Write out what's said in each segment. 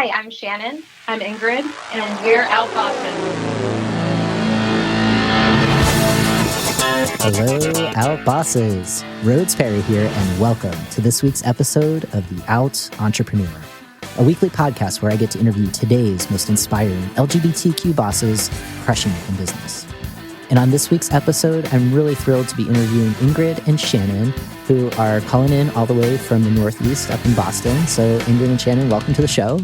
Hi, I'm Shannon. I'm Ingrid, and we're Out Boston. Hello, Out Bosses. Rhodes Perry here, and welcome to this week's episode of The Out Entrepreneur, a weekly podcast where I get to interview today's most inspiring LGBTQ bosses crushing it in business. And on this week's episode, I'm really thrilled to be interviewing Ingrid and Shannon, who are calling in all the way from the Northeast up in Boston. So Ingrid and Shannon, welcome to the show.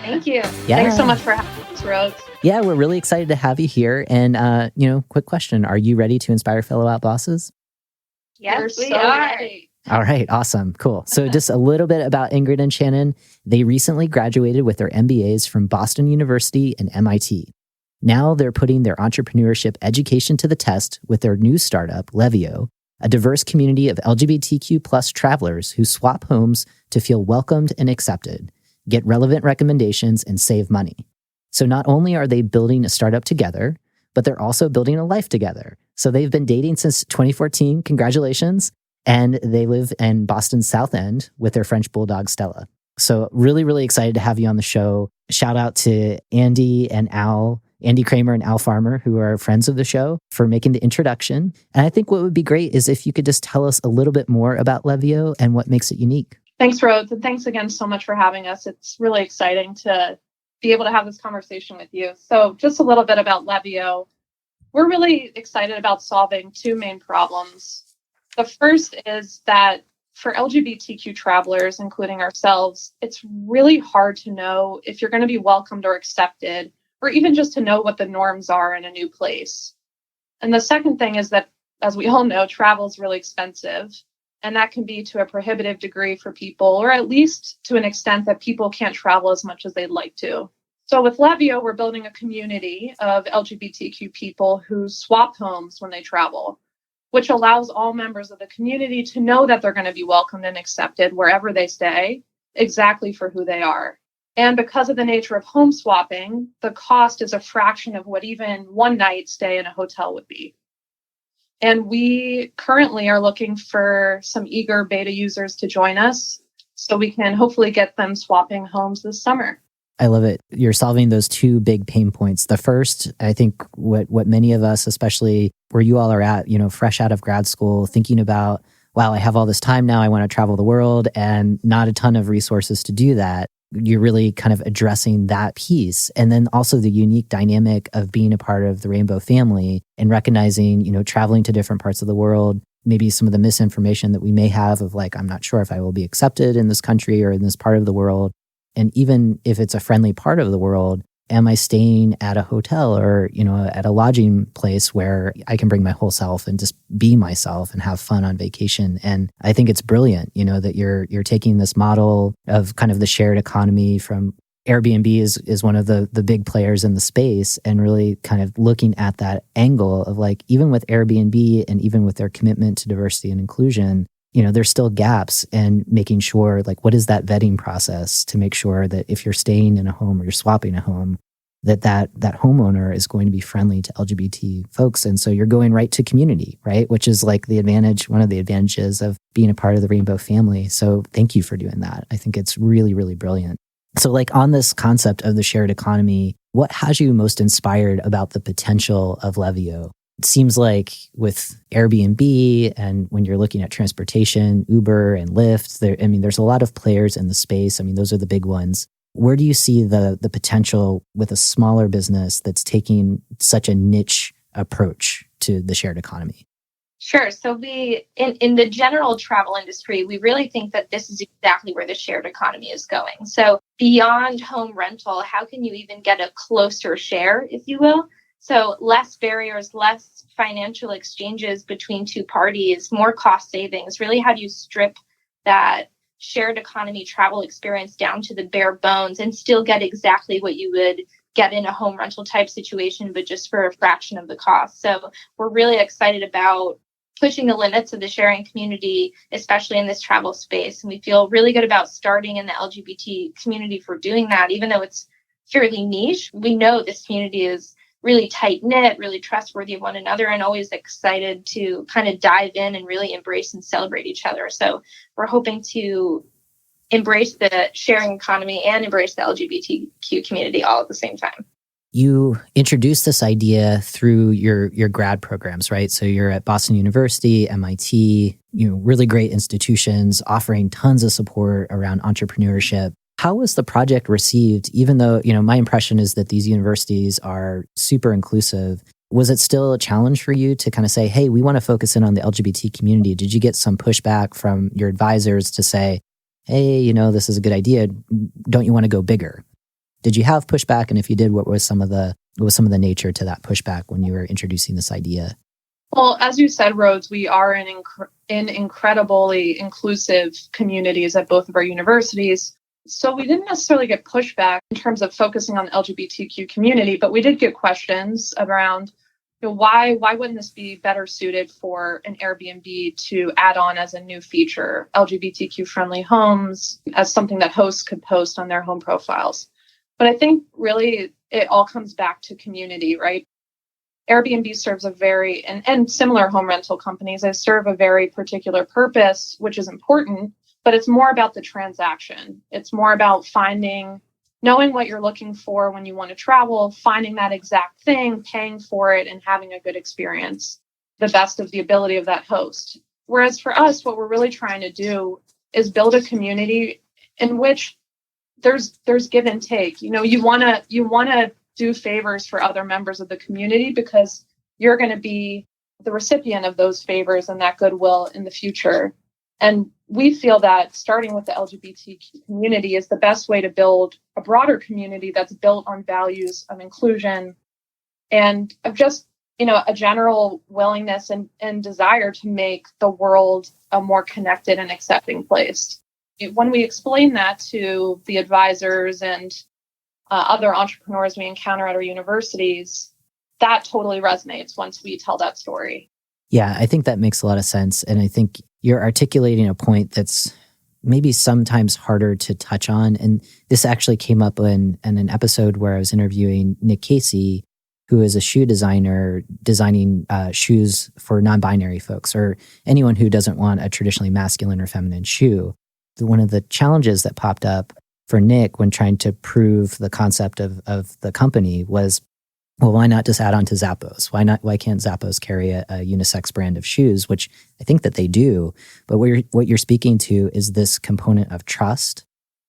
Thank you. Yeah. Thanks so much for having us, Rhodes. Yeah, we're really excited to have you here. And, quick question. Are you ready to inspire fellow Out Bosses? Yes, we are. Ready. All right. Awesome. Cool. So just a little bit about Ingrid and Shannon. They recently graduated with their MBAs from Boston University and MIT. Now they're putting their entrepreneurship education to the test with their new startup, Levio, a diverse community of LGBTQ plus travelers who swap homes to feel welcomed and accepted, get relevant recommendations, and save money. So not only are they building a startup together, but they're also building a life together. So they've been dating since 2014. Congratulations. And they live in Boston's South End with their French Bulldog Stella. So really, really excited to have you on the show. Shout out to Andy Kramer and Al Farmer, who are friends of the show, for making the introduction. And I think what would be great is if you could just tell us a little bit more about Levio and what makes it unique. Thanks, Rhodes. And thanks again so much for having us. It's really exciting to be able to have this conversation with you. So just a little bit about Levio. We're really excited about solving two main problems. The first is that for LGBTQ travelers, including ourselves, it's really hard to know if you're going to be welcomed or accepted, or even just to know what the norms are in a new place. And the second thing is that, as we all know, travel is really expensive, and that can be to a prohibitive degree for people, or at least to an extent that people can't travel as much as they'd like to. So with Levio, we're building a community of LGBTQ people who swap homes when they travel, which allows all members of the community to know that they're going to be welcomed and accepted wherever they stay, exactly for who they are. And because of the nature of home swapping, the cost is a fraction of what even one night stay in a hotel would be. And we currently are looking for some eager beta users to join us so we can hopefully get them swapping homes this summer. I love it. You're solving those two big pain points. The first, I think what many of us, especially where you all are at, fresh out of grad school, thinking about, wow, I have all this time now, I want to travel the world, and not a ton of resources to do that. You're really kind of addressing that piece. And then also the unique dynamic of being a part of the Rainbow family and recognizing, traveling to different parts of the world, maybe some of the misinformation that we may have of like, I'm not sure if I will be accepted in this country or in this part of the world. And even if it's a friendly part of the world, am I staying at a hotel or, at a lodging place where I can bring my whole self and just be myself and have fun on vacation? And I think it's brilliant, that you're taking this model of kind of the shared economy from Airbnb is one of the big players in the space, and really kind of looking at that angle of like, even with Airbnb and even with their commitment to diversity and inclusion, there's still gaps, and making sure, like, what is that vetting process to make sure that if you're staying in a home or you're swapping a home, that homeowner is going to be friendly to LGBT folks. And so you're going right to community, right? Which is like one of the advantages of being a part of the Rainbow family. So thank you for doing that. I think it's really, really brilliant. So like on this concept of the shared economy, what has you most inspired about the potential of Levio? It seems like with Airbnb and when you're looking at transportation, Uber and Lyft, there's a lot of players in the space. Those are the big ones. Where do you see the potential with a smaller business that's taking such a niche approach to the shared economy? Sure. So we, in the general travel industry, we really think that this is exactly where the shared economy is going. So beyond home rental, how can you even get a closer share, if you will? So less barriers, less financial exchanges between two parties, more cost savings. Really, how do you strip that shared economy travel experience down to the bare bones and still get exactly what you would get in a home rental type situation, but just for a fraction of the cost? So we're really excited about pushing the limits of the sharing community, especially in this travel space. And we feel really good about starting in the LGBT community for doing that, even though it's fairly niche. We know this community is really tight-knit, really trustworthy of one another, and always excited to kind of dive in and really embrace and celebrate each other. So we're hoping to embrace the sharing economy and embrace the LGBTQ community all at the same time. You introduced this idea through your grad programs, right? So you're at Boston University, MIT, really great institutions offering tons of support around entrepreneurship. How was the project received? Even though, my impression is that these universities are super inclusive, was it still a challenge for you to kind of say, hey, we want to focus in on the LGBT community? Did you get some pushback from your advisors to say, hey, this is a good idea. Don't you want to go bigger? Did you have pushback? And if you did, what was some of the nature to that pushback when you were introducing this idea? Well, as you said, Rhodes, we are in incredibly inclusive communities at both of our universities. So we didn't necessarily get pushback in terms of focusing on the LGBTQ community, but we did get questions around why wouldn't this be better suited for an Airbnb to add on as a new feature, LGBTQ friendly homes, as something that hosts could post on their home profiles. But I think really it all comes back to community, right? Airbnb serves and similar home rental companies, they serve a very particular purpose, which is important, but it's more about the transaction. It's more about knowing what you're looking for when you want to travel, finding that exact thing, paying for it, and having a good experience, the best of the ability of that host. Whereas for us, what we're really trying to do is build a community in which there's give and take. You want to do favors for other members of the community because you're going to be the recipient of those favors and that goodwill in the future. And we feel that starting with the LGBTQ community is the best way to build a broader community that's built on values of inclusion and of just, a general willingness and desire to make the world a more connected and accepting place. When we explain that to the advisors and other entrepreneurs we encounter at our universities, that totally resonates once we tell that story. Yeah, I think that makes a lot of sense. And I think you're articulating a point that's maybe sometimes harder to touch on. And this actually came up in an episode where I was interviewing Nick Casey, who is a shoe designer designing shoes for non-binary folks or anyone who doesn't want a traditionally masculine or feminine shoe. One of the challenges that popped up for Nick when trying to prove the concept of the company was, well, why not just add on to Zappos? Why can't Zappos carry a unisex brand of shoes, which I think that they do. But what you're speaking to is this component of trust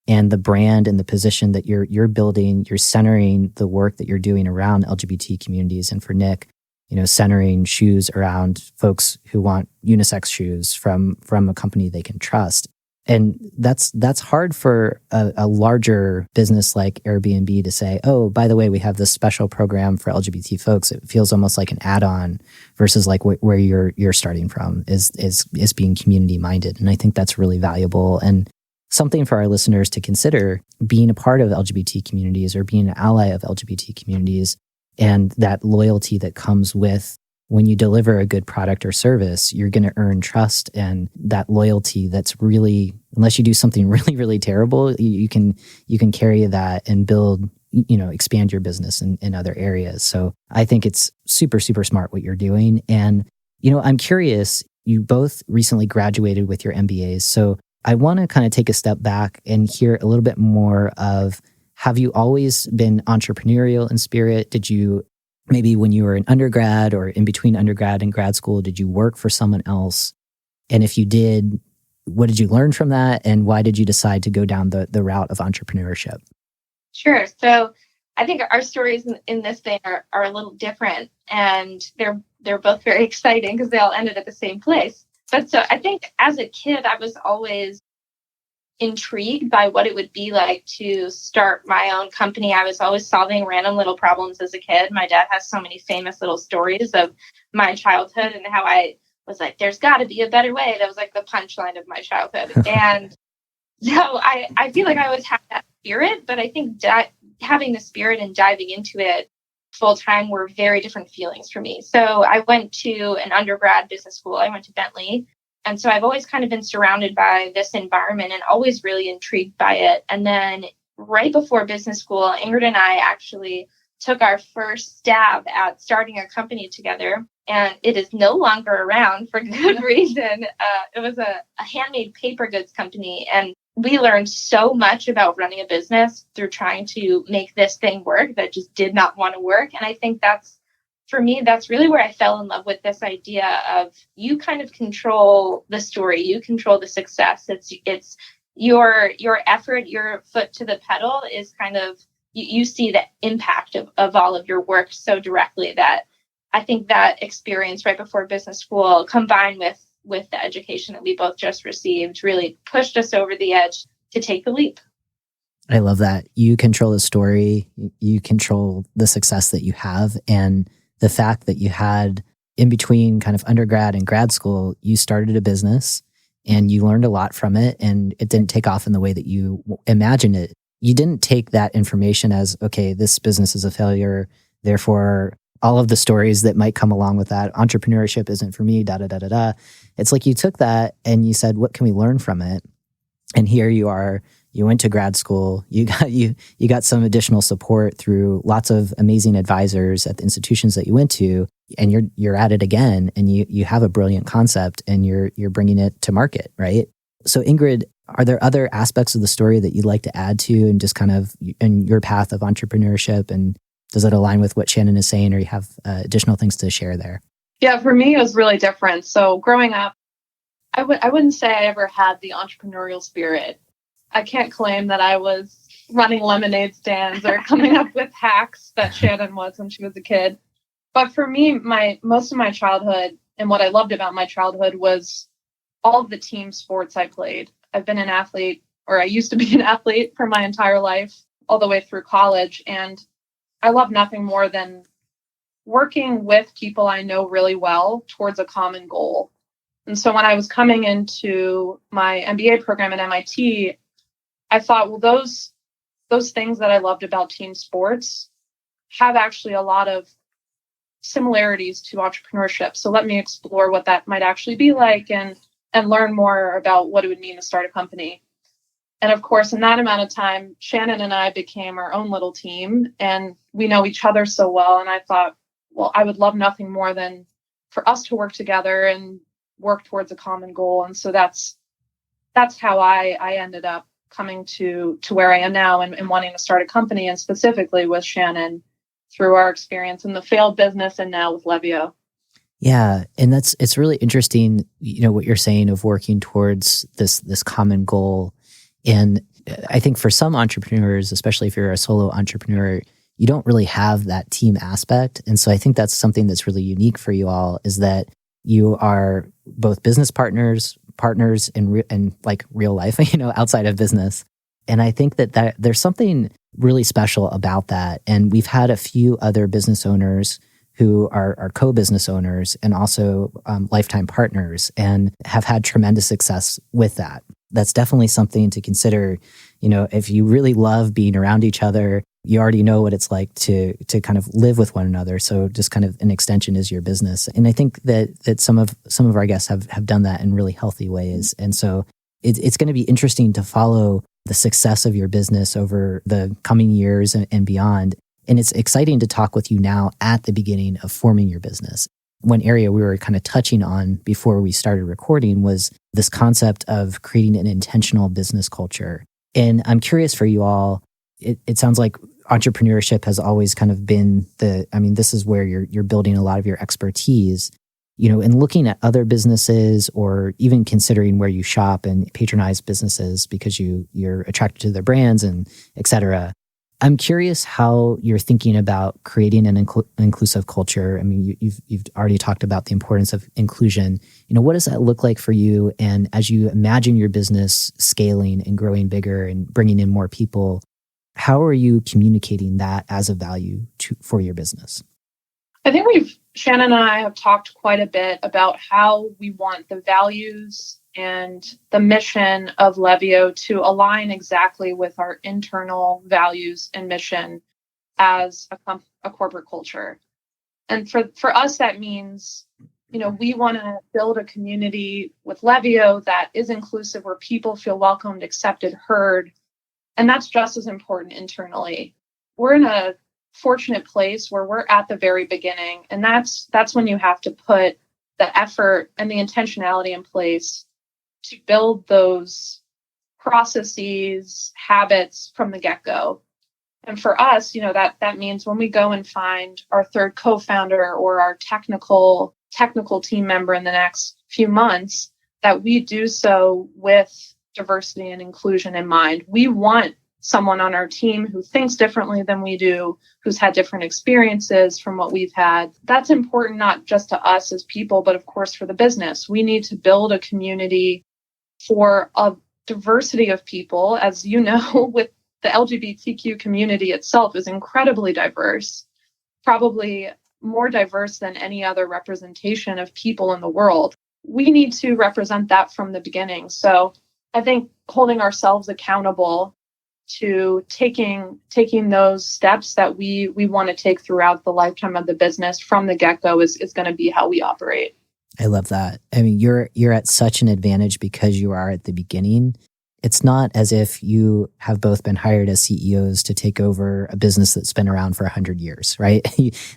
and the brand and the position that you're building. You're centering the work that you're doing around LGBT communities. And for Nick, centering shoes around folks who want unisex shoes from a company they can trust. And that's hard for a larger business like Airbnb to say, oh, by the way, we have this special program for LGBT folks. It feels almost like an add-on versus like where you're starting from is being community minded. And I think that's really valuable and something for our listeners to consider being a part of LGBT communities or being an ally of LGBT communities and that loyalty that comes with when you deliver a good product or service, you're going to earn trust and that loyalty that's really, unless you do something really, really terrible, you can carry that and build, expand your business in other areas. So I think it's super, super smart what you're doing. And, I'm curious, you both recently graduated with your MBAs. So I want to kind of take a step back and hear a little bit more of, have you always been entrepreneurial in spirit? Did you maybe when you were in undergrad or in between undergrad and grad school, did you work for someone else? And if you did, what did you learn from that? And why did you decide to go down the route of entrepreneurship? Sure. So I think our stories in this thing are a little different, and they're both very exciting because they all ended at the same place. But so I think as a kid, I was always intrigued by what it would be like to start my own company. I was always solving random little problems as a kid. My dad has so many famous little stories of my childhood and how I was like, there's got to be a better way. That was like the punchline of my childhood. And so I feel like I always had that spirit, but I think having the spirit and diving into it full time were very different feelings for me. So I went to an undergrad business school. I went to Bentley. And so I've always kind of been surrounded by this environment and always really intrigued by it. And then right before business school, Ingrid and I actually took our first stab at starting a company together. And it is no longer around for good reason. It was a handmade paper goods company. And we learned so much about running a business through trying to make this thing work that just did not want to work. And I think for me, that's really where I fell in love with this idea of you kind of control the story, you control the success. It's your effort, your foot to the pedal is kind of, you see the impact of all of your work so directly that I think that experience right before business school combined with the education that we both just received really pushed us over the edge to take the leap. I love that. You control the story, you control the success that you have. And the fact that you had in between kind of undergrad and grad school, you started a business and you learned a lot from it, and it didn't take off in the way that you imagined it. You didn't take that information as, okay, this business is a failure, therefore all of the stories that might come along with that, entrepreneurship isn't for me, da da da da da. It's like you took that and you said, what can we learn from it? And here you are. You went to grad school. You got some additional support through lots of amazing advisors at the institutions that you went to, and you're at it again. And you have a brilliant concept, and you're bringing it to market, right? So Ingrid, are there other aspects of the story that you'd like to add to, and just kind of in your path of entrepreneurship? And does it align with what Shannon is saying, or you have additional things to share there? Yeah, for me, it was really different. So growing up, I wouldn't say I ever had the entrepreneurial spirit. I can't claim that I was running lemonade stands or coming up with hacks that Shannon was when she was a kid. But for me, most of my childhood and what I loved about my childhood was all of the team sports I played. I've been an athlete, or I used to be an athlete for my entire life, all the way through college. And I love nothing more than working with people I know really well towards a common goal. And so when I was coming into my MBA program at MIT, I thought, well, those things that I loved about team sports have actually a lot of similarities to entrepreneurship. So let me explore what that might actually be like and learn more about what it would mean to start a company. And of course, in that amount of time, Shannon and I became our own little team, and we know each other so well. And I thought, well, I would love nothing more than for us to work together and work towards a common goal. And so that's how I ended up coming to where I am now and wanting to start a company, and specifically with Shannon through our experience in the failed business and now with Levio. Yeah. And it's really interesting, what you're saying of working towards this common goal. And I think for some entrepreneurs, especially if you're a solo entrepreneur, you don't really have that team aspect. And so I think that's something that's really unique for you all, is that you are both business partners in like real life, outside of business. And I think that there's something really special about that. And we've had a few other business owners who are co-business owners and also lifetime partners, and have had tremendous success with that. That's definitely something to consider. If you really love being around each other, you already know what it's like to kind of live with one another. So just kind of an extension is your business. And I think that some of our guests have done that in really healthy ways. And so it's going to be interesting to follow the success of your business over the coming years and beyond. And it's exciting to talk with you now at the beginning of forming your business. One area we were kind of touching on before we started recording was this concept of creating an intentional business culture. And I'm curious for you all, it sounds like entrepreneurship has always kind of been this is where you're building a lot of your expertise, and looking at other businesses, or even considering where you shop and patronize businesses because you're attracted to their brands and et cetera. I'm curious how you're thinking about creating an inclusive culture. I mean, you've already talked about the importance of inclusion. What does that look like for you? And as you imagine your business scaling and growing bigger and bringing in more people, how are you communicating that as a value for your business? I think Shannon and I have talked quite a bit about how we want the values and the mission of Levio to align exactly with our internal values and mission as a corporate culture. And for us, that means, we want to build a community with Levio that is inclusive, where people feel welcomed, accepted, heard. And that's just as important internally. We're in a fortunate place where we're at the very beginning. And that's when you have to put the effort and the intentionality in place to build those processes, habits from the get-go. And for us, that means when we go and find our third co-founder or our technical team member in the next few months, that we do so with diversity and inclusion in mind. We want someone on our team who thinks differently than we do, who's had different experiences from what we've had. That's important, not just to us as people, but of course for the business. We need to build a community for a diversity of people. As you know, with the LGBTQ community itself is incredibly diverse, probably more diverse than any other representation of people in the world. We need to represent that from the beginning. So I think holding ourselves accountable to taking those steps that we want to take throughout the lifetime of the business from the get-go is going to be how we operate. I love that. I mean, you're at such an advantage because you are at the beginning. It's not as if you have both been hired as CEOs to take over a business that's been around for 100 years, right?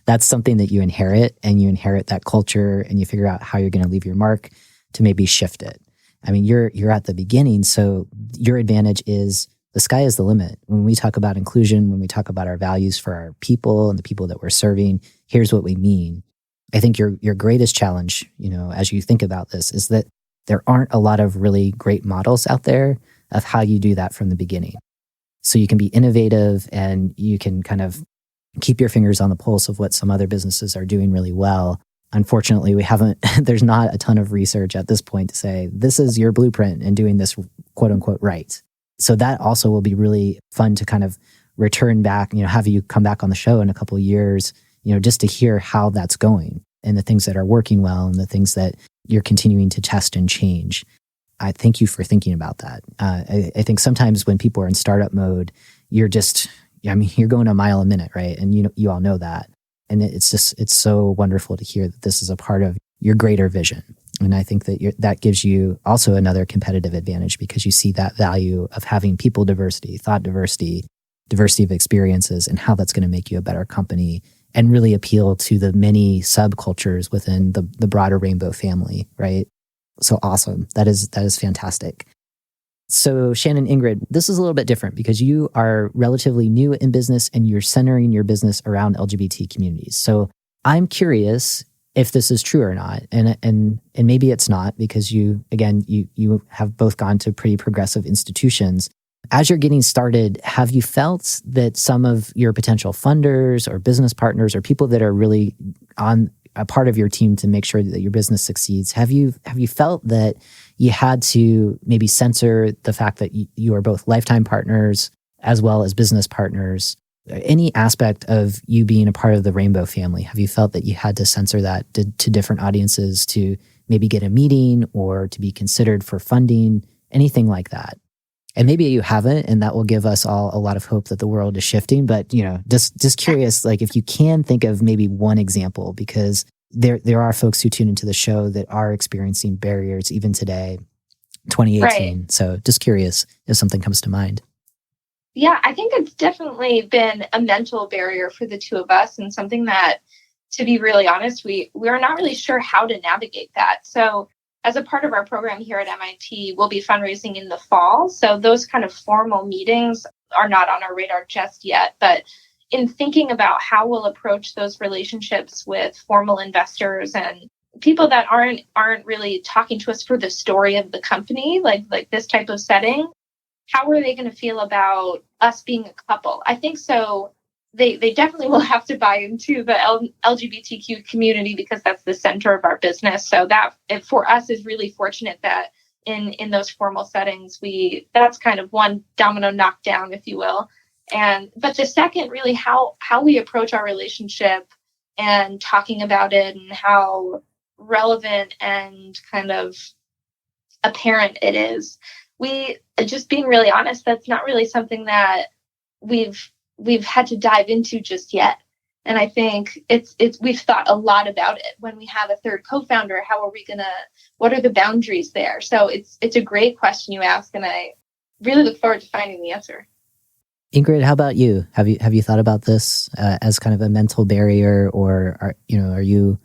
That's something that you inherit, and you inherit that culture, and you figure out how you're going to leave your mark to maybe shift it. I mean, you're at the beginning, so your advantage is the sky is the limit. When we talk about inclusion, when we talk about our values for our people and the people that we're serving, here's what we mean. I think your greatest challenge, as you think about this, is that there aren't a lot of really great models out there of how you do that from the beginning. So you can be innovative and you can kind of keep your fingers on the pulse of what some other businesses are doing really well. Unfortunately, there's not a ton of research at this point to say, this is your blueprint and doing this quote unquote right. So that also will be really fun to kind of return back, have you come back on the show in a couple of years, just to hear how that's going and the things that are working well and the things that you're continuing to test and change. I thank you for thinking about that. I think sometimes when people are in startup mode, you're going a mile a minute, right? And you all know that. And it's so wonderful to hear that this is a part of your greater vision. And I think that that gives you also another competitive advantage because you see that value of having people diversity, thought diversity of experiences, and how that's going to make you a better company and really appeal to the many subcultures within the broader Rainbow family, right? So awesome. That is fantastic. So Shannon, Ingrid, this is a little bit different because you are relatively new in business and you're centering your business around LGBT communities. So I'm curious if this is true or not. And maybe it's not because you have both gone to pretty progressive institutions. As you're getting started, have you felt that some of your potential funders or business partners or people that are really on a part of your team to make sure that your business succeeds, have you felt that you had to maybe censor the fact that you are both lifetime partners as well as business partners? Any aspect of you being a part of the Rainbow family, have you felt that you had to censor that to different audiences to maybe get a meeting or to be considered for funding, anything like that? And maybe you haven't, and that will give us all a lot of hope that the world is shifting. But, just curious, like if you can think of maybe one example, because there are folks who tune into the show that are experiencing barriers even today, 2018. Right. So just curious if something comes to mind. Yeah, I think it's definitely been a mental barrier for the two of us and something that, to be really honest, we're not really sure how to navigate that. So as a part of our program here at MIT, we'll be fundraising in the fall. So those kind of formal meetings are not on our radar just yet. But in thinking about how we'll approach those relationships with formal investors and people that aren't really talking to us for the story of the company, like this type of setting, how are they going to feel about us being a couple? I think so. They definitely will have to buy into the LGBTQ community because that's the center of our business. So that for us is really fortunate that in those formal settings, that's kind of one domino knockdown, if you will. But the second, really how we approach our relationship and talking about it and how relevant and kind of apparent it is. We just being really honest, that's not really something that we've had to dive into just yet. And I think we've thought a lot about it when we have a third co-founder. What are the boundaries there? So it's a great question you ask, and I really look forward to finding the answer. Ingrid, how about you? Have you thought about this as kind of a mental barrier, or are you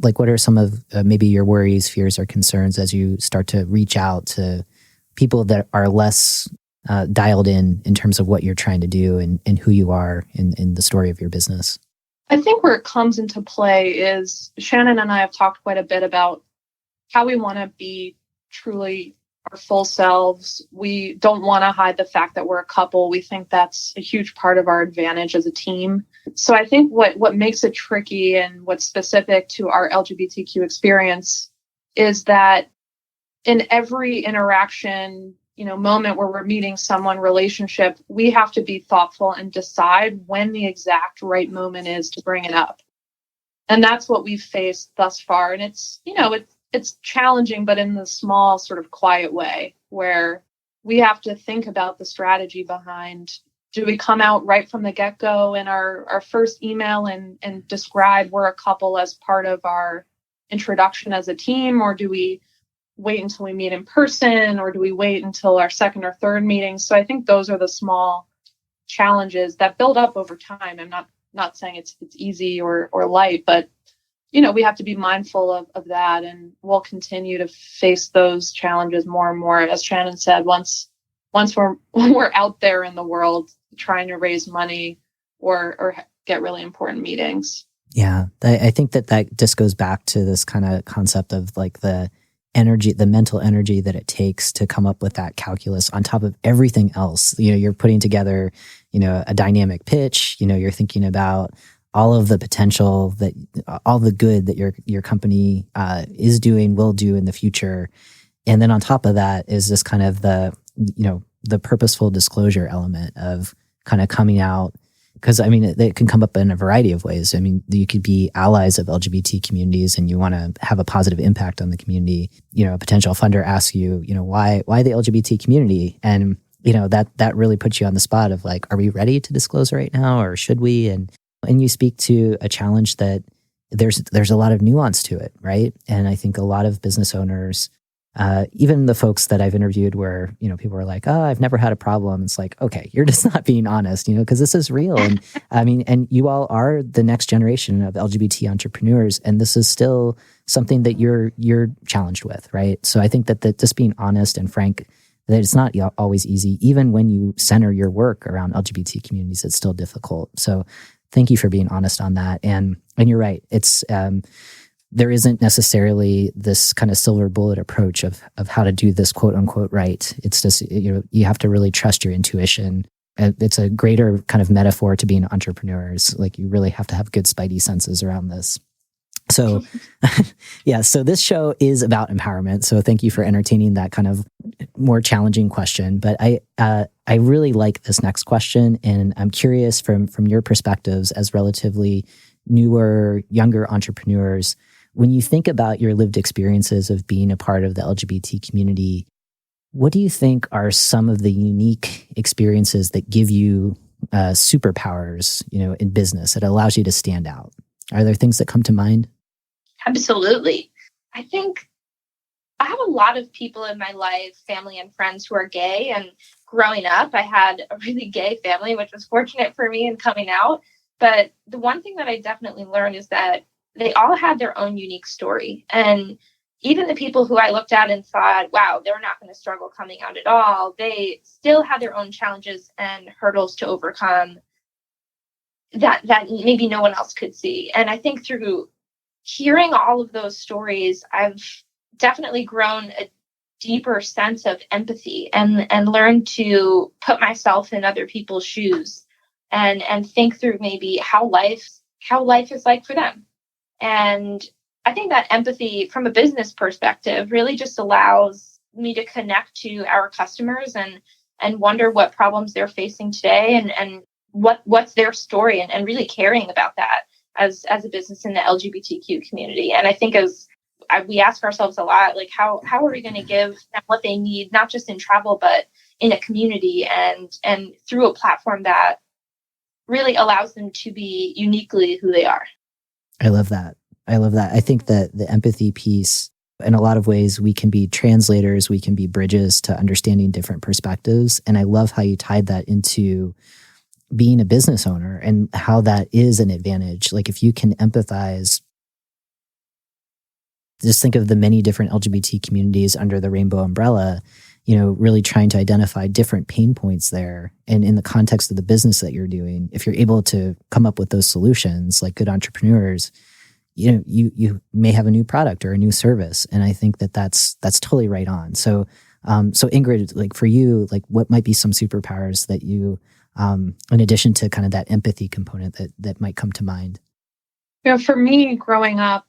like, what are some of maybe your worries, fears, or concerns as you start to reach out to people that are less dialed in terms of what you're trying to do and who you are in the story of your business? I think where it comes into play is Shannon and I have talked quite a bit about how we want to be truly our full selves. We don't want to hide the fact that we're a couple. We think that's a huge part of our advantage as a team. So I think what makes it tricky and what's specific to our LGBTQ experience is that in every interaction, moment where we're meeting someone, relationship, we have to be thoughtful and decide when the exact right moment is to bring it up. And that's what we've faced thus far. And it's challenging, but in the small sort of quiet way where we have to think about the strategy behind, do we come out right from the get-go in our first email and describe we're a couple as part of our introduction as a team, or do we wait until we meet in person, or do we wait until our second or third meeting? So I think those are the small challenges that build up over time. I'm not saying it's easy or light, but we have to be mindful of that, and we'll continue to face those challenges more and more. As Shannon said, once we're out there in the world trying to raise money or get really important meetings. Yeah, I think that just goes back to this kind of concept of like the energy, the mental energy that it takes to come up with that calculus on top of everything else. You're putting together, a dynamic pitch. You're thinking about all of the potential, that all the good that your company is doing, will do in the future. And then on top of that is this kind of the purposeful disclosure element of kind of coming out. Because it can come up in a variety of ways. You could be allies of LGBT communities and you want to have a positive impact on the community. A potential funder asks you, why the LGBT community? And, that really puts you on the spot of like, are we ready to disclose right now, or should we? And you speak to a challenge that there's a lot of nuance to it, right? And I think a lot of business owners, even the folks that I've interviewed where, people are like, oh, I've never had a problem. It's like, okay, you're just not being honest, because this is real. And and you all are the next generation of LGBT entrepreneurs. And this is still something that you're challenged with, right? So I think that just being honest and frank, that it's not always easy. Even when you center your work around LGBT communities, it's still difficult. So thank you for being honest on that. And you're right. It's, there isn't necessarily this kind of silver bullet approach of how to do this quote unquote right. It's just, you have to really trust your intuition. It's a greater kind of metaphor to being entrepreneurs. Like, you really have to have good spidey senses around this. So yeah, so this show is about empowerment. So thank you for entertaining that kind of more challenging question. But I really like this next question, and I'm curious from your perspectives as relatively newer, younger entrepreneurs, when you think about your lived experiences of being a part of the LGBT community, what do you think are some of the unique experiences that give you superpowers, in business that allows you to stand out? Are there things that come to mind? Absolutely. I think I have a lot of people in my life, family and friends, who are gay. And growing up, I had a really gay family, which was fortunate for me in coming out. But the one thing that I definitely learned is that they all had their own unique story. And even the people who I looked at and thought, wow, they're not going to struggle coming out at all, they still had their own challenges and hurdles to overcome that maybe no one else could see. And I think through hearing all of those stories, I've definitely grown a deeper sense of empathy and learned to put myself in other people's shoes and think through maybe how life is like for them. And I think that empathy from a business perspective really just allows me to connect to our customers and wonder what problems they're facing today and what's their story, and really caring about that as a business in the LGBTQ community. And I think we ask ourselves a lot, like, how are we going to give them what they need, not just in travel, but in a community and through a platform that really allows them to be uniquely who they are. I love that. I think that the empathy piece, in a lot of ways, we can be translators, we can be bridges to understanding different perspectives. And I love how you tied that into being a business owner and how that is an advantage. Like, if you can empathize, just think of the many different LGBT communities under the rainbow umbrella. really trying to identify different pain points there. And in the context of the business that you're doing, if you're able to come up with those solutions like good entrepreneurs, you may have a new product or a new service. And I think that's totally right on. So Ingrid, like for you, like what might be some superpowers that you, in addition to kind of that empathy component that might come to mind? For me, growing up,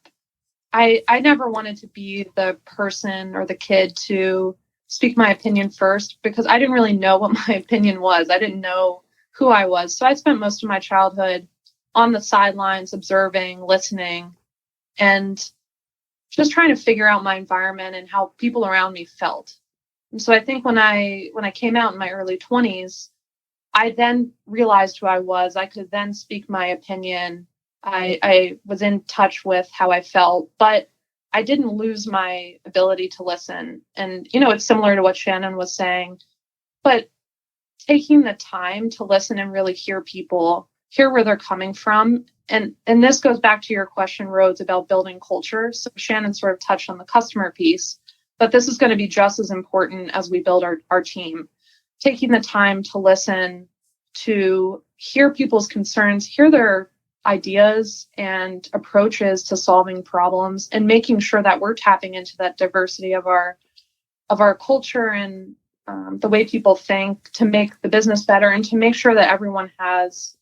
I never wanted to be the person or the kid to speak my opinion first, because I didn't really know what my opinion was. I didn't know who I was. So I spent most of my childhood on the sidelines, observing, listening, and just trying to figure out my environment and how people around me felt. And so I think when I came out in my early 20s, I then realized who I was. I could then speak my opinion. I was in touch with how I felt, but I didn't lose my ability to listen. And, it's similar to what Shannon was saying, but taking the time to listen and really hear people, hear where they're coming from. And this goes back to your question, Rhodes, about building culture. So Shannon sort of touched on the customer piece, but this is going to be just as important as we build our team. Taking the time to listen, to hear people's concerns, hear their ideas and approaches to solving problems, and making sure that we're tapping into that diversity of our culture and the way people think to make the business better, and to make sure that everyone has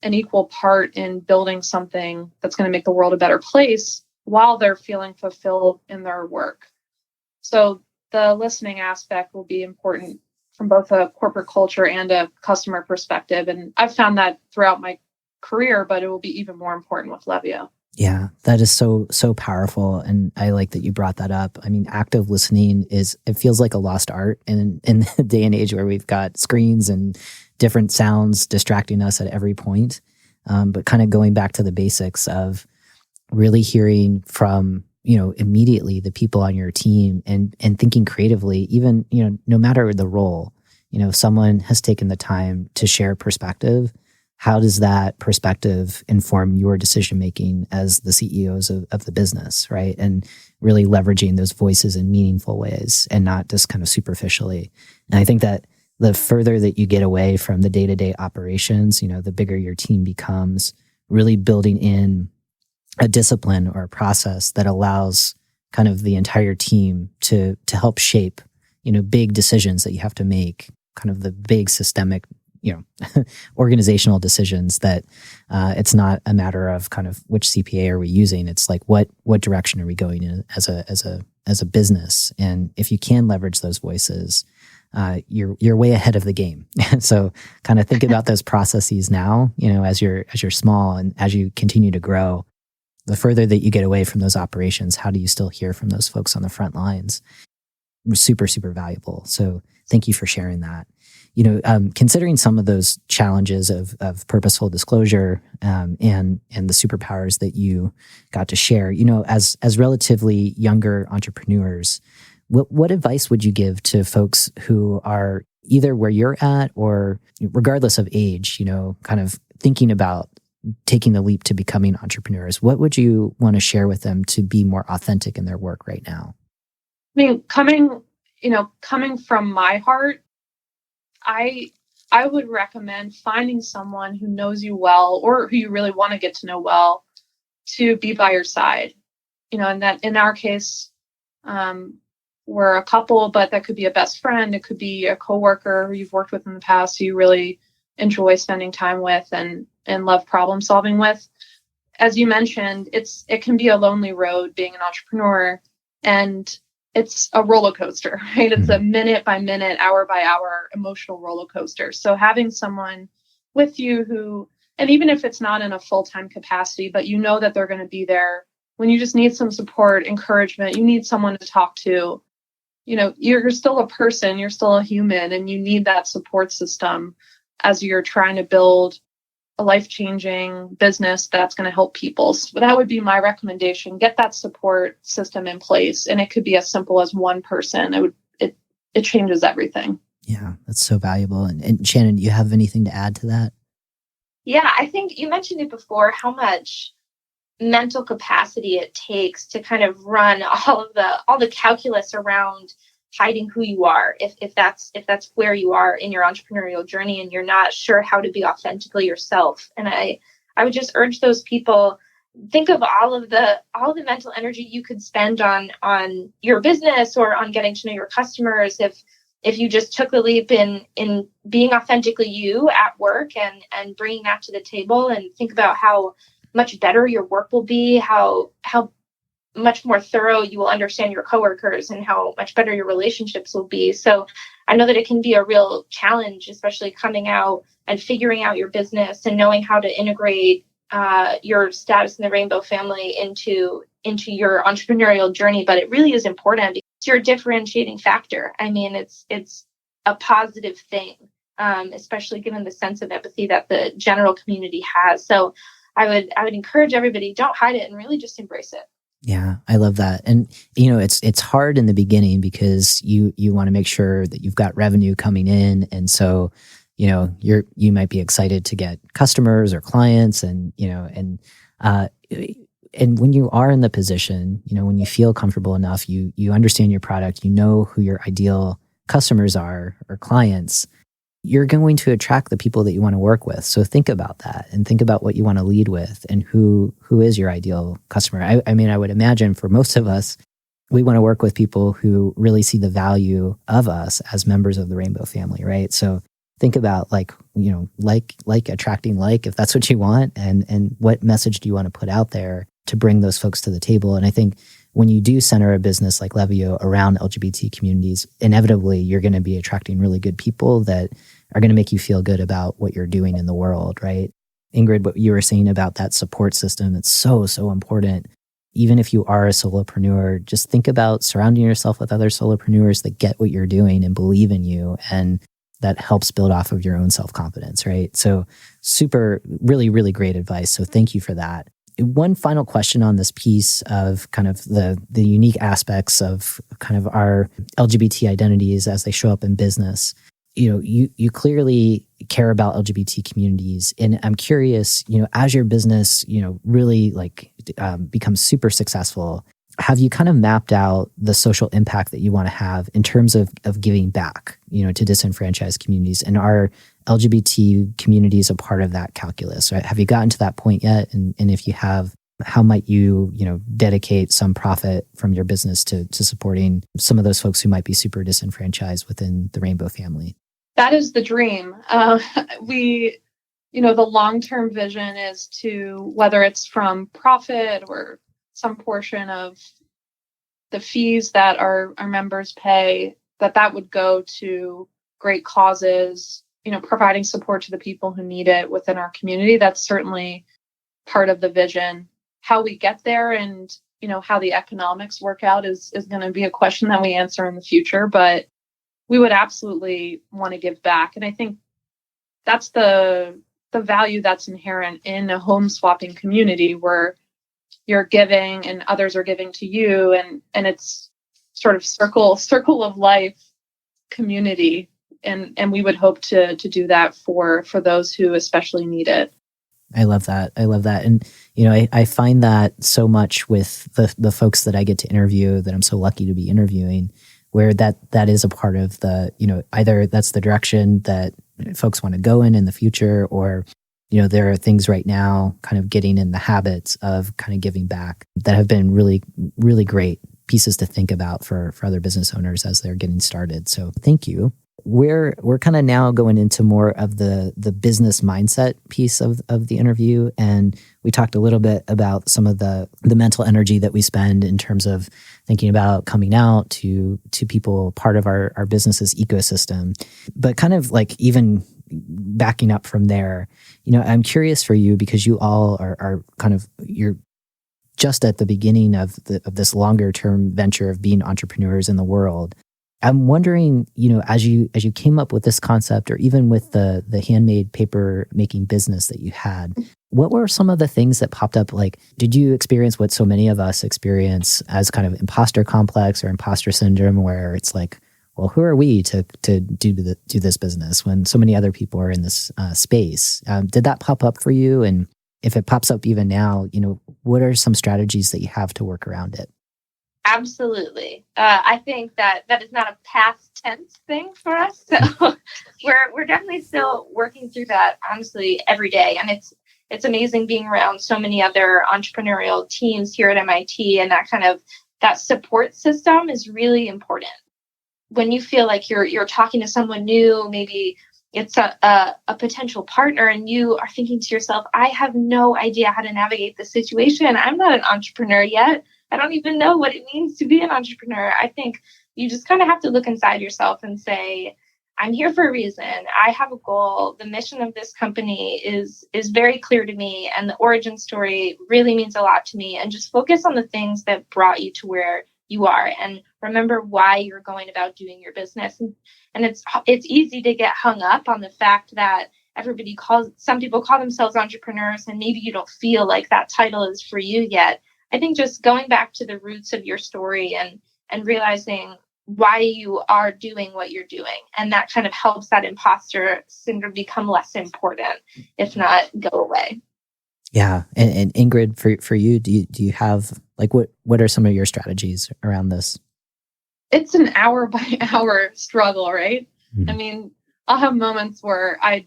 an equal part in building something that's going to make the world a better place while they're feeling fulfilled in their work. So the listening aspect will be important from both a corporate culture and a customer perspective. And I've found that throughout my career, but it will be even more important with Levio. Yeah, that is so powerful. And I like that you brought that up. I mean, active listening it feels like a lost art in the day and age where we've got screens and different sounds distracting us at every point. But kind of going back to the basics of really hearing from, immediately the people on your team and thinking creatively, even, no matter the role, if someone has taken the time to share perspective, how does that perspective inform your decision-making as the CEOs of the business, right? And really leveraging those voices in meaningful ways and not just kind of superficially. And I think that the further that you get away from the day-to-day operations, the bigger your team becomes, really building in a discipline or a process that allows kind of the entire team to help shape, big decisions that you have to make, kind of the big systemic organizational decisions that it's not a matter of kind of which CPA are we using. It's like what direction are we going in as a business? And if you can leverage those voices, you're way ahead of the game. So kind of think about those processes now, as you're small and as you continue to grow. The further that you get away from those operations, how do you still hear from those folks on the front lines? Super, super valuable. So thank you for sharing that. Considering some of those challenges of purposeful disclosure and the superpowers that you got to share, as relatively younger entrepreneurs, what advice would you give to folks who are either where you're at or regardless of age, kind of thinking about taking the leap to becoming entrepreneurs? What would you want to share with them to be more authentic in their work right now? I mean, coming from my heart, I would recommend finding someone who knows you well or who you really want to get to know well to be by your side. And that in our case, we're a couple, but that could be a best friend. It could be a coworker who you've worked with in the past who you really enjoy spending time with and love problem solving with. As you mentioned, it can be a lonely road being an entrepreneur, and it's a roller coaster, right? It's a minute by minute, hour by hour emotional roller coaster. So having someone with you who, and even if it's not in a full-time capacity, but that they're going to be there when you just need some support, encouragement, you need someone to talk to, you're still a person, you're still a human, and you need that support system as you're trying to build a life-changing business that's going to help people. So that would be my recommendation. Get that support system in place. And it could be as simple as one person. It changes everything. Yeah, that's so valuable. And Shannon, do you have anything to add to that? Yeah, I think you mentioned it before, how much mental capacity it takes to kind of run all the calculus around hiding who you are if that's where you are in your entrepreneurial journey and you're not sure how to be authentically yourself. And I would just urge those people, think of all the mental energy you could spend on your business or on getting to know your customers if you just took the leap in being authentically you at work and bringing that to the table, and think about how much better your work will be, how much more thorough you will understand your coworkers, and how much better your relationships will be. So I know that it can be a real challenge, especially coming out and figuring out your business and knowing how to integrate your status in the rainbow family into your entrepreneurial journey. But it really is important because it's your differentiating factor. I mean, it's a positive thing, especially given the sense of empathy that the general community has. So I would encourage everybody, don't hide it and really just embrace it. Yeah, I love that. And, it's hard in the beginning because you want to make sure that you've got revenue coming in. And so, you might be excited to get customers or clients and when you are in the position, when you feel comfortable enough, you understand your product, you know who your ideal customers are or clients, you're going to attract the people that you want to work with. So think about that and think about what you want to lead with and who is your ideal customer. I mean, I would imagine for most of us, we want to work with people who really see the value of us as members of the rainbow family, right? So think about like attracting if that's what you want, and what message do you want to put out there to bring those folks to the table. And I think when you do center a business like Levio around LGBT communities, inevitably you're going to be attracting really good people that are going to make you feel good about what you're doing in the world, right? Ingrid, what you were saying about that support system, it's so, so important. Even if you are a solopreneur, just think about surrounding yourself with other solopreneurs that get what you're doing and believe in you, and that helps build off of your own self-confidence, right? So really, really great advice. So thank you for that. One final question on this piece of kind of the unique aspects of kind of our LGBT identities as they show up in business. You clearly care about LGBT communities, and I'm curious, as your business, really becomes super successful, have you kind of mapped out the social impact that you want to have in terms of giving back, to disenfranchised communities? And are LGBT communities a part of that calculus? Right? Have you gotten to that point yet? And if you have, how might you, dedicate some profit from your business to supporting some of those folks who might be super disenfranchised within the rainbow family? That is the dream. The long-term vision is to, whether it's from profit or some portion of the fees that our members pay, that would go to great causes, providing support to the people who need it within our community. That's certainly part of the vision. How we get there and, how the economics work out is going to be a question that we answer in the future, but we would absolutely want to give back. And I think that's the value that's inherent in a home swapping community where you're giving and others are giving to you, and it's sort of circle of life community. And we would hope to do that for those who especially need it. I love that. And, I find that so much with the folks that I get to interview, that I'm so lucky to be interviewing, where that is a part of the, either that's the direction that folks want to go in the future, or, there are things right now kind of getting in the habits of kind of giving back that have been really, really great pieces to think about for other business owners as they're getting started. So thank you. We're kind of now going into more of the business mindset piece of the interview. And we talked a little bit about some of the mental energy that we spend in terms of thinking about coming out to people part of our business's ecosystem. But kind of like even backing up from there, I'm curious for you, because you all are kind of, you're just at the beginning of this longer term venture of being entrepreneurs in the world. I'm wondering, as you came up with this concept, or even with the handmade paper making business that you had, what were some of the things that popped up? Like, did you experience what so many of us experience as kind of imposter complex or imposter syndrome, where it's like, well, who are we to do this business when so many other people are in this space? Did that pop up for you? And if it pops up even now, what are some strategies that you have to work around it? Absolutely. I think that is not a past tense thing for us. So we're definitely still working through that, honestly, every day. And it's amazing being around so many other entrepreneurial teams here at MIT, and that support system is really important. When you feel like you're talking to someone new, maybe it's a potential partner, and you are thinking to yourself, I have no idea how to navigate this situation. I'm not an entrepreneur yet. I don't even know what it means to be an entrepreneur. I think you just kind of have to look inside yourself and say, I'm here for a reason. I have a goal. The mission of this company is very clear to me, and the origin story really means a lot to me. And just focus on the things that brought you to where you are, and remember why you're going about doing your business. And it's easy to get hung up on the fact that some people call themselves entrepreneurs, and maybe you don't feel like that title is for you yet. I think just going back to the roots of your story and realizing why you are doing what you're doing, and that kind of helps that imposter syndrome become less important, if not go away. Yeah. And Ingrid, for you, do you have, like, what are some of your strategies around this? It's an hour by hour struggle, right? Mm-hmm. I mean, I'll have moments where I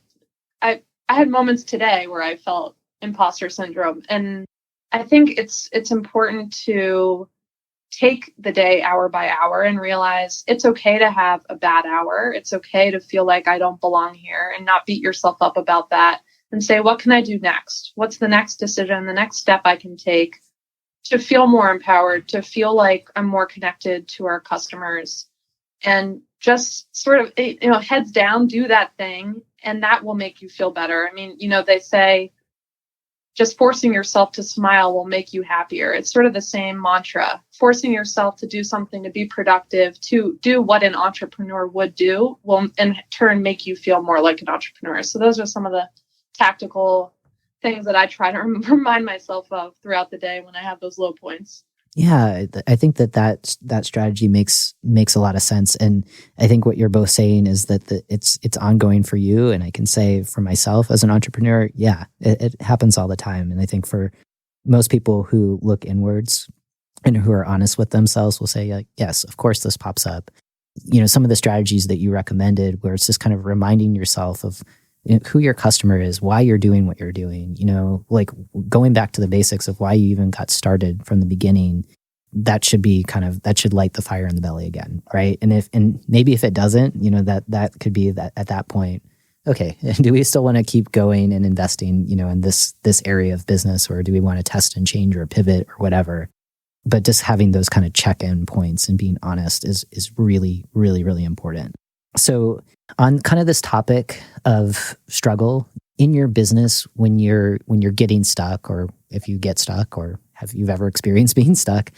had moments today where I felt imposter syndrome. And I think it's important to take the day hour by hour and realize it's okay to have a bad hour. It's okay to feel like I don't belong here, and not beat yourself up about that, and say, what can I do next? What's the next decision, the next step I can take to feel more empowered, to feel like I'm more connected to our customers, and just sort of, heads down, do that thing, and that will make you feel better. I mean, they say just forcing yourself to smile will make you happier. It's sort of the same mantra. Forcing yourself to do something, to be productive, to do what an entrepreneur would do, will in turn make you feel more like an entrepreneur. So those are some of the tactical things that I try to remind myself of throughout the day when I have those low points. Yeah, I think that strategy makes a lot of sense, and I think what you're both saying is that it's ongoing for you, and I can say for myself as an entrepreneur, yeah, it happens all the time, and I think for most people who look inwards and who are honest with themselves will say, like, yes, of course this pops up. Some of the strategies that you recommended, where it's just kind of reminding yourself of who your customer is, why you're doing what you're doing, like going back to the basics of why you even got started from the beginning. That should light the fire in the belly again, right? And maybe if it doesn't, that could be that at that point, okay, do we still want to keep going and investing, in this area of business, or do we want to test and change or pivot or whatever? But just having those kind of check-in points and being honest is really, really, really important. So on kind of this topic of struggle in your business, when you're getting stuck, or if you get stuck, or have you ever experienced being stuck,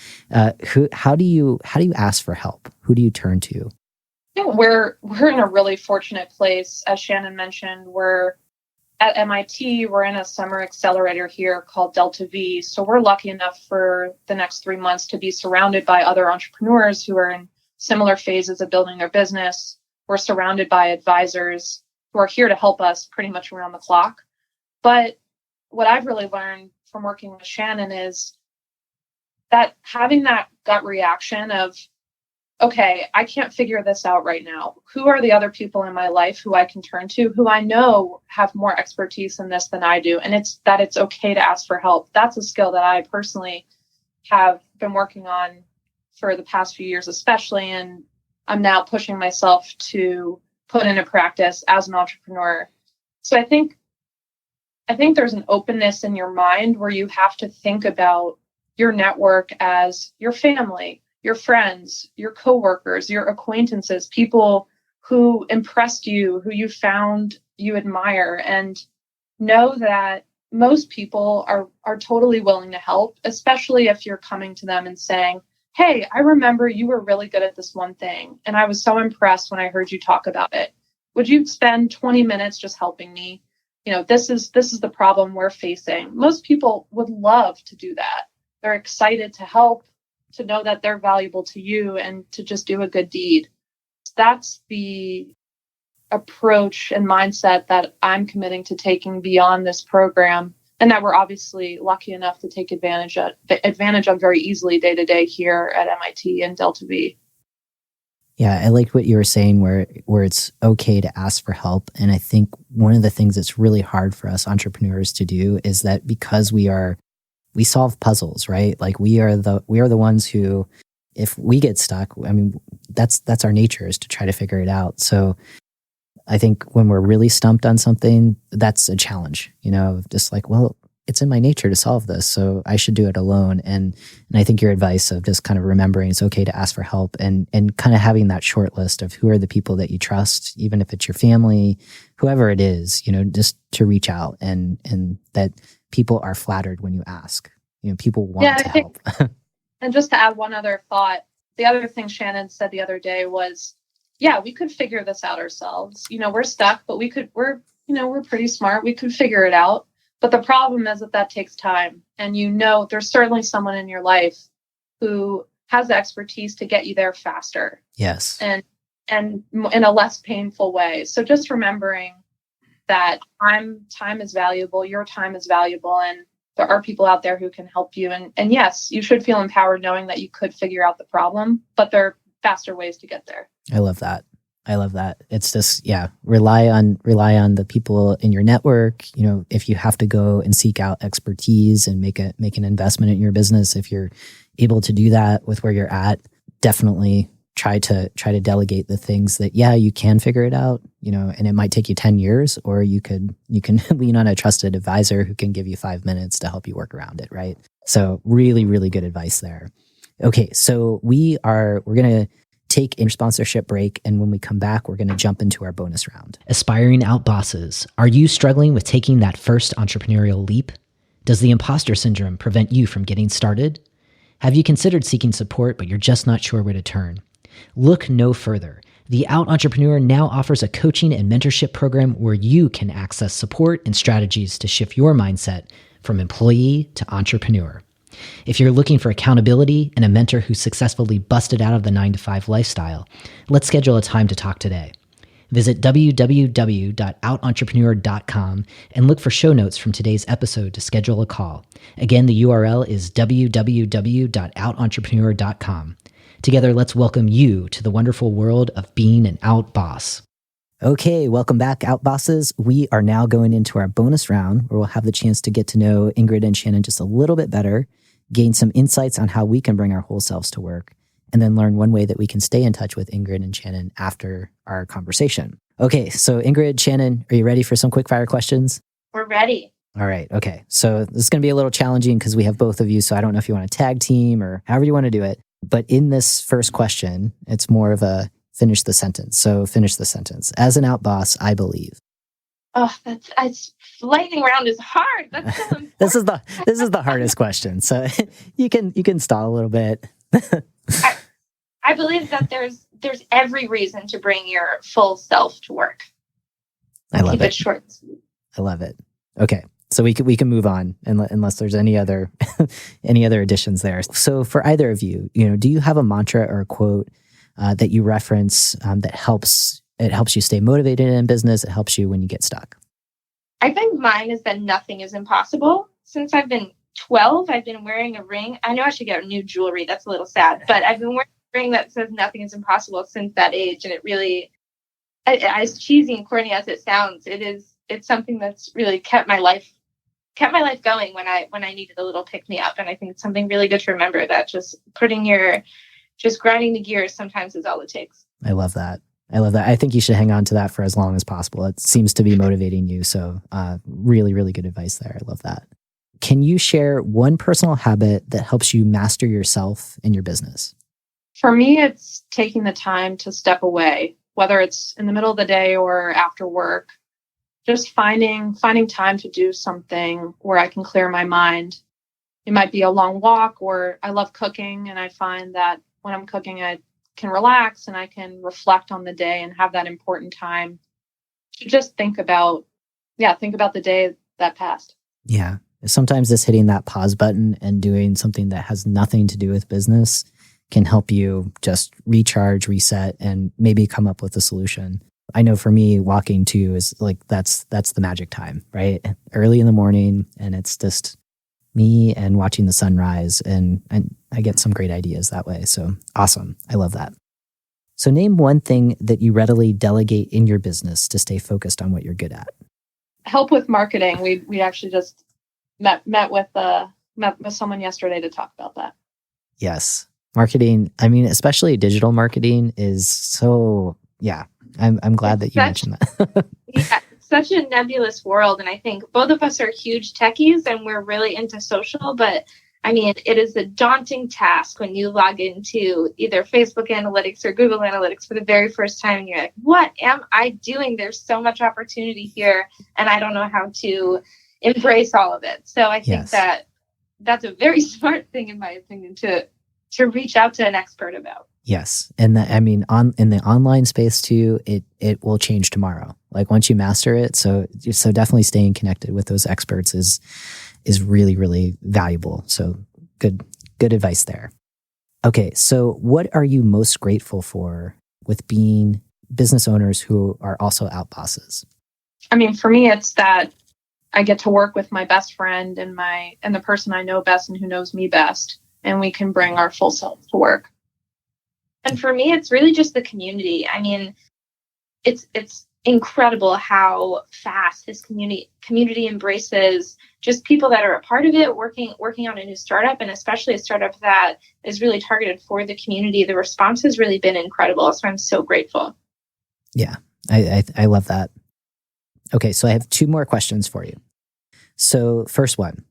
how do you ask for help? Who do you turn to? Yeah, we're in a really fortunate place. As Shannon mentioned, we're at MIT. We're in a summer accelerator here called Delta V. So we're lucky enough for the next 3 months to be surrounded by other entrepreneurs who are in similar phases of building their business. We're surrounded by advisors who are here to help us pretty much around the clock. But what I've really learned from working with Shannon is that having that gut reaction of, okay, I can't figure this out right now. Who are the other people in my life who I can turn to, who I know have more expertise in this than I do? And it's okay to ask for help. That's a skill that I personally have been working on for the past few years, especially, and I'm now pushing myself to put into practice as an entrepreneur. So I think there's an openness in your mind where you have to think about your network as your family, your friends, your coworkers, your acquaintances, people who impressed you, who you found you admire, and know that most people are totally willing to help, especially if you're coming to them and saying, hey, I remember you were really good at this one thing, and I was so impressed when I heard you talk about it. Would you spend 20 minutes just helping me? This is the problem we're facing. Most people would love to do that. They're excited to help, to know that they're valuable to you, and to just do a good deed. That's the approach and mindset that I'm committing to taking beyond this program and that we're obviously lucky enough to take advantage of very easily day to day here at MIT and Delta V. Yeah, I liked what you were saying where it's okay to ask for help. And I think one of the things that's really hard for us entrepreneurs to do is that because we solve puzzles, right? Like we are the ones who, if we get stuck, I mean, that's our nature, is to try to figure it out. So I think when we're really stumped on something, that's a challenge, just like, well, it's in my nature to solve this, so I should do it alone. And I think your advice of just kind of remembering it's okay to ask for help and kind of having that short list of who are the people that you trust, even if it's your family, whoever it is, just to reach out and that people are flattered when you ask. People want to help. And just to add one other thought, the other thing Shannon said the other day was, yeah, we could figure this out ourselves. We're stuck, but we're pretty smart. We could figure it out. But the problem is that takes time. And there's certainly someone in your life who has the expertise to get you there faster. Yes. And in a less painful way. So just remembering that time is valuable, your time is valuable, and there are people out there who can help you. And yes, you should feel empowered knowing that you could figure out the problem, but there are faster ways to get there. I love that. It's just, rely on the people in your network. If you have to go and seek out expertise and make an investment in your business, if you're able to do that with where you're at, definitely try to delegate the things that, you can figure it out, and it might take you 10 years, or you can lean on a trusted advisor who can give you 5 minutes to help you work around it. Right. So really, really good advice there. Okay. So we're going to take a sponsorship break, and when we come back, we're going to jump into our bonus round. Aspiring out bosses, are you struggling with taking that first entrepreneurial leap? Does the imposter syndrome prevent you from getting started? Have you considered seeking support, but you're just not sure where to turn? Look no further. The Out Entrepreneur now offers a coaching and mentorship program where you can access support and strategies to shift your mindset from employee to entrepreneur. If you're looking for accountability and a mentor who successfully busted out of the 9-to-5 lifestyle, let's schedule a time to talk today. Visit www.outentrepreneur.com and look for show notes from today's episode to schedule a call. Again, the URL is www.outentrepreneur.com. Together, let's welcome you to the wonderful world of being an out boss. Okay, welcome back, Out Bosses. We are now going into our bonus round where we'll have the chance to get to know Ingrid and Shannon just a little bit better, gain some insights on how we can bring our whole selves to work, and then learn one way that we can stay in touch with Ingrid and Shannon after our conversation. Okay, so Ingrid, Shannon, are you ready for some quick fire questions? We're ready. All right, okay. So this is going to be a little challenging because we have both of you, so I don't know if you want to tag team or however you want to do it. But in this first question, it's more of a finish the sentence. So finish the sentence. As an out boss, I believe. Oh, lightning round is hard. That's so important. This is the hardest question. So you can stall a little bit. I believe that there's every reason to bring your full self to work. I love it. Keep it short and sweet. I love it. Okay. So we can move on unless there's any other additions there. So for either of you, do you have a mantra or a quote that you reference that helps you stay motivated in business? It helps you when you get stuck. I think mine is that nothing is impossible. Since I've been 12, I've been wearing a ring. I know I should get new jewelry. That's a little sad, but I've been wearing a ring that says nothing is impossible since that age. And it really, as cheesy and corny as it sounds, it's something that's really kept my life going when I needed a little pick me up. And I think it's something really good to remember, that just grinding the gears sometimes is all it takes. I love that. I think you should hang on to that for as long as possible. It seems to be motivating you. So really, really good advice there. I love that. Can you share one personal habit that helps you master yourself in your business? For me, it's taking the time to step away, whether it's in the middle of the day or after work. Just finding time to do something where I can clear my mind. It might be a long walk, or I love cooking, and I find that when I'm cooking, I can relax and I can reflect on the day and have that important time to just think about the day that passed. Yeah. Sometimes just hitting that pause button and doing something that has nothing to do with business can help you just recharge, reset, and maybe come up with a solution. I know for me, walking too is like, that's the magic time, right? Early in the morning, and it's just me and watching the sunrise, and I get some great ideas that way. So awesome. I love that. So name one thing that you readily delegate in your business to stay focused on what you're good at. Help with marketing. We actually just met with someone yesterday to talk about that. Yes. Marketing, I mean, especially digital marketing is so, yeah, I'm glad that you mentioned that. Yeah, it's such a nebulous world. And I think both of us are huge techies and we're really into social, but I mean, it is a daunting task when you log into either Facebook Analytics or Google Analytics for the very first time and you're like, what am I doing? There's so much opportunity here and I don't know how to embrace all of it. So I think that's a very smart thing, in my opinion, to reach out to an expert about. Yes. And I mean, in the online space too, it will change tomorrow. Like once you master it. So definitely staying connected with those experts is really, really valuable. So good advice there. Okay. So what are you most grateful for with being business owners who are also out bosses? I mean, for me, it's that I get to work with my best friend and the person I know best and who knows me best, and we can bring our full self to work. And for me, it's really just the community. I mean, it's incredible how fast this community embraces just people that are a part of it, working on a new startup, and especially a startup that is really targeted for the community. The response has really been incredible. So I'm so grateful. Yeah, I love that. Okay, so I have two more questions for you. So first one,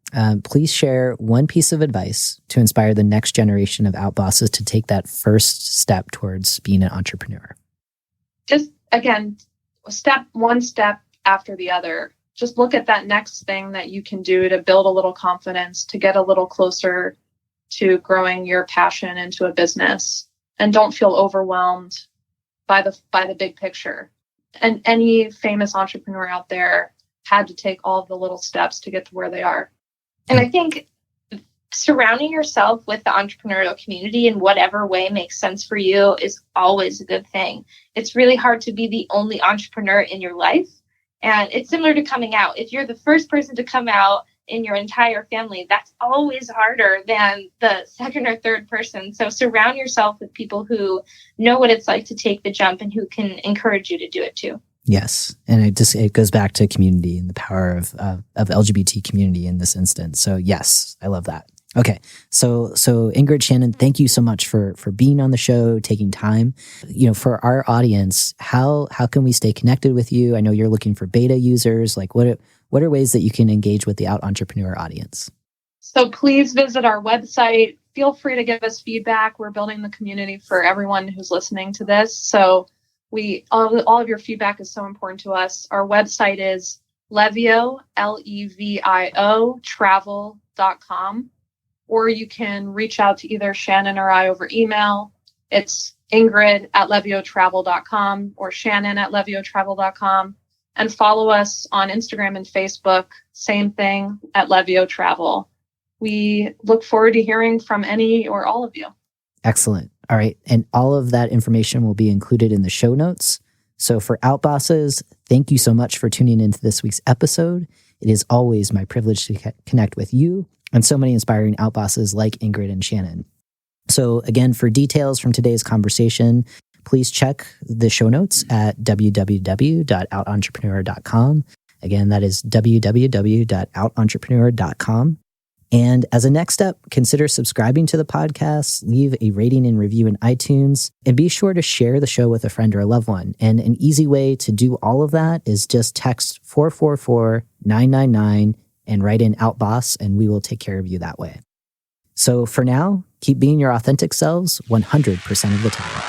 please share one piece of advice to inspire the next generation of outbosses to take that first step towards being an entrepreneur. Just, again, one step after the other. Just look at that next thing that you can do to build a little confidence, to get a little closer to growing your passion into a business. And don't feel overwhelmed by the big picture. And any famous entrepreneur out there had to take all of the little steps to get to where they are. And I think surrounding yourself with the entrepreneurial community in whatever way makes sense for you is always a good thing. It's really hard to be the only entrepreneur in your life. And it's similar to coming out. If you're the first person to come out in your entire family, that's always harder than the second or third person. So surround yourself with people who know what it's like to take the jump and who can encourage you to do it too. Yes. And it goes back to community and the power of LGBT community in this instance. So yes, I love that. Okay. So Ingrid, Shannon, thank you so much for being on the show, taking time. You know, for our audience, how can we stay connected with you? I know you're looking for beta users. Like what are ways that you can engage with the out entrepreneur audience? So please visit our website. Feel free to give us feedback. We're building the community for everyone who's listening to this. So all of your feedback is so important to us. Our website is Levio, Levio, travel.com. Or you can reach out to either Shannon or I over email. It's Ingrid at leviotravel.com or Shannon at leviotravel.com. And follow us on Instagram and Facebook. Same thing at Levio Travel. We look forward to hearing from any or all of you. Excellent. All right. And all of that information will be included in the show notes. So for Outbosses, thank you so much for tuning into this week's episode. It is always my privilege to connect with you and so many inspiring outbosses like Ingrid and Shannon. So again, for details from today's conversation, please check the show notes at www.outentrepreneur.com. Again, that is www.outentrepreneur.com. And as a next step, consider subscribing to the podcast, leave a rating and review in iTunes, and be sure to share the show with a friend or a loved one. And an easy way to do all of that is just text 444-999 and write in OutBoss, and we will take care of you that way. So for now, keep being your authentic selves 100% of the time.